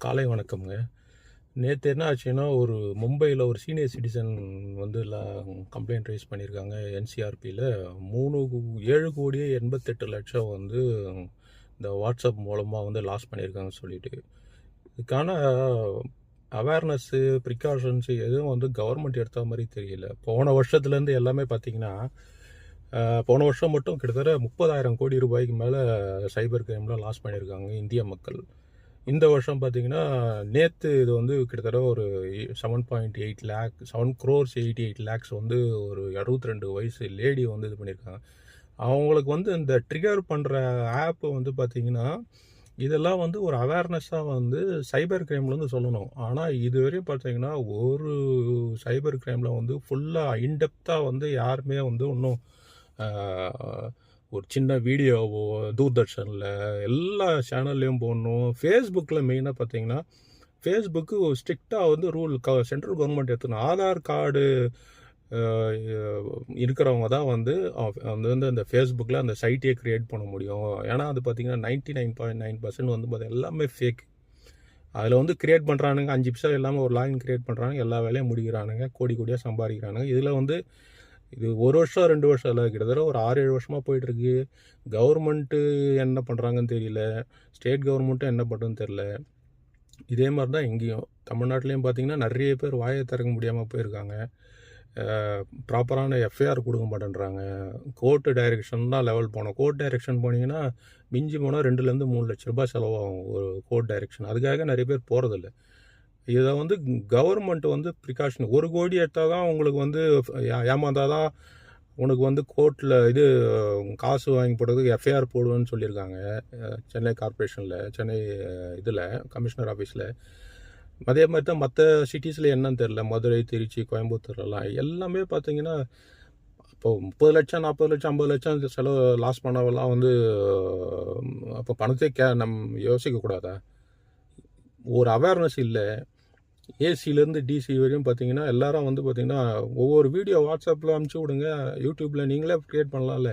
காலை வணக்கம்ங்க. நேத்து என்ன ஆச்சுன்னா, மும்பையில ஒரு சீனியர் சிட்டிசன் வந்து கம்ப்ளைண்ட் ரைஸ் பண்ணியிருக்காங்க. என்சிஆர்பில 7,88,00,000 வந்து இந்த வாட்ஸ்அப் மூலமா வந்து லாஸ் பண்ணியிருக்காங்கன்னு சொல்லிட்டு. இதுக்கான அவேர்னஸ்ஸு, ப்ரிகாஷன்ஸு எதுவும் வந்து கவர்மெண்ட் எடுத்த மாரி தெரியல. போன வருஷத்துலேருந்து எல்லாமே பார்த்தீங்கன்னா, போன வருஷம் மட்டும் கிட்டத்தட்ட 30,000 கோடி ரூபாய்க்கு மேல சைபர் கிரைம்ல லாஸ் பண்ணியிருக்காங்க இந்திய மக்கள். இந்த வருஷம் பார்த்தீங்கன்னா, நேத்து இது வந்து கிட்டத்தட்ட ஒரு 7.88 லேக்ஸ் வந்து ஒரு 62 வயசு லேடி வந்து இது பண்ணியிருக்காங்க. அவங்களுக்கு வந்து இந்த ட்ரிகர் பண்ணுற ஆப் வந்து பார்த்தீங்கன்னா, இதெல்லாம் வந்து ஒரு அவேர்னஸாக வந்து சைபர் கிரைம்லேருந்து சொல்லணும். ஆனால் இதுவரையும் பார்த்தீங்கன்னா, ஒரு சைபர் கிரைமில் வந்து ஃபுல்லாக இன்டெப்த்தாக வந்து யாருமே வந்து இன்னும் ஒரு சின்ன வீடியோவோ தூர்தர்ஷனில் எல்லா சேனல்லையும் போடணும். ஃபேஸ்புக்கில் மெயினாக பார்த்தீங்கன்னா, ஃபேஸ்புக்கு ஸ்ட்ரிக்டாக வந்து சென்ட்ரல் கவர்மெண்ட் எடுத்துக்கணும். ஆதார் கார்டு இருக்கிறவங்க தான் வந்து அந்த ஃபேஸ்புக்கில் அந்த சைட்டே க்ரியேட் பண்ண முடியும். ஏன்னா அது பார்த்தீங்கன்னா 99.9% வந்து எல்லாமே ஃபேக். அதில் வந்து க்ரியேட் பண்ணுறானுங்க, 5 பைசா இல்லாமல் ஒரு லாகின் க்ரியேட் பண்ணுறானுங்க, எல்லா வேலையும் முடிக்கிறானுங்க, கோடி கோடியாக சம்பாதிக்கிறானுங்க. இதில் வந்து இது 1 வருஷம் 2 வருஷம் இல்லை, கிட்டத்தட்ட ஒரு 6-7 வருஷமாக போயிட்டுருக்கு. கவர்மெண்ட்டு என்ன பண்ணுறாங்கன்னு தெரியல, ஸ்டேட் கவர்மெண்ட்டும் என்ன பண்ணுறதுன்னு தெரியல. இதே மாதிரி தான் இங்கேயும் தமிழ்நாட்டிலையும் பார்த்தீங்கன்னா நிறைய பேர் வாயை திறக்க முடியாமல் போயிருக்காங்க. ப்ராப்பரான எஃப்ஐஆர் கொடுக்க மாட்டேன்றாங்க. கோர்ட்டு டைரெக்ஷன் தான் லெவல் போனோம். கோர்ட் டைரெக்ஷன் போனீங்கன்னா மிஞ்சி போனால் 2-3 லட்ச ரூபாய் செலவாகும் ஒரு கோர்ட் டைரெக்ஷன். அதுக்காக நிறைய பேர் போகிறதில்ல. இதை வந்து கவர்மெண்ட் வந்து ப்ரிகாஷன் 1 கோடி எடுத்தால் தான் உங்களுக்கு வந்து ஏமாந்தால் தான் உனக்கு வந்து கோர்ட்டில் காசு வாங்கி போடுறதுக்கு எஃப்ஐஆர் போடுவேன்னு சொல்லியிருக்காங்க சென்னை கார்பரேஷனில், சென்னை இதில் கமிஷனர் ஆஃபீஸில். அதே மாதிரி தான் மற்ற சிட்டிஸில் என்னன்னு தெரில, மதுரை, திருச்சி, கோயம்புத்தூர்லாம் எல்லாமே பார்த்தீங்கன்னா இப்போ 30 லட்சம் 40 லட்சம் 50 லட்சம் செலவு லாஸ் பண்ணவெல்லாம் வந்து அப்போ பணத்தை நம்ம யோசிக்கக்கூடாதா? ஒரு அவேர்னஸ் இல்லை. ஏசிலேருந்து டிசி வரையும் பார்த்தீங்கன்னா எல்லாரும் வந்து பார்த்தீங்கன்னா ஒவ்வொரு வீடியோ வாட்ஸ்அப்பில் அனுப்பிச்சி விடுங்க, யூடியூப்பில் நீங்களே க்ரியேட் பண்ணலாம்ல.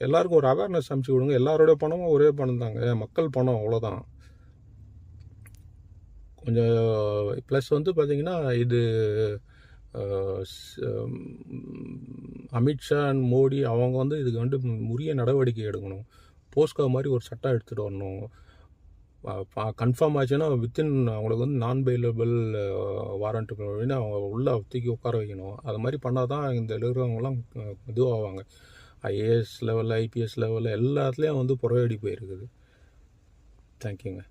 எல்லாருக்கும் ஒரு அவேர்னஸ் அனுப்பிச்சி விடுங்க. எல்லாரோட பணமும் ஒரே பணம் தாங்க, மக்கள் பணம், அவ்வளோதான். கொஞ்சம் ப்ளஸ் வந்து பார்த்தீங்கன்னா இது அமித்ஷா அண்ட் மோடி அவங்க வந்து இதுக்கு வந்து உரிய நடவடிக்கை எடுக்கணும். போஸ்கோ மாதிரி ஒரு சட்டம் எடுத்துகிட்டு வரணும். கன்ஃபார்ம் ஆச்சுன்னா வித்தின் அவங்களுக்கு வந்து நான் பெயிலபிள் வாரண்ட் அப்படின்னு அவங்க உள்ளே தூக்கி உட்கார வைக்கணும். அது மாதிரி பண்ணால் தான் இந்த இருக்கிறவங்களாம் இதுவாகுவாங்க. ஐஏஎஸ் லெவலில், ஐபிஎஸ் லெவலில் எல்லாத்துலேயும் வந்து புறவேடி போயிருக்குது. தேங்க்யூங்க.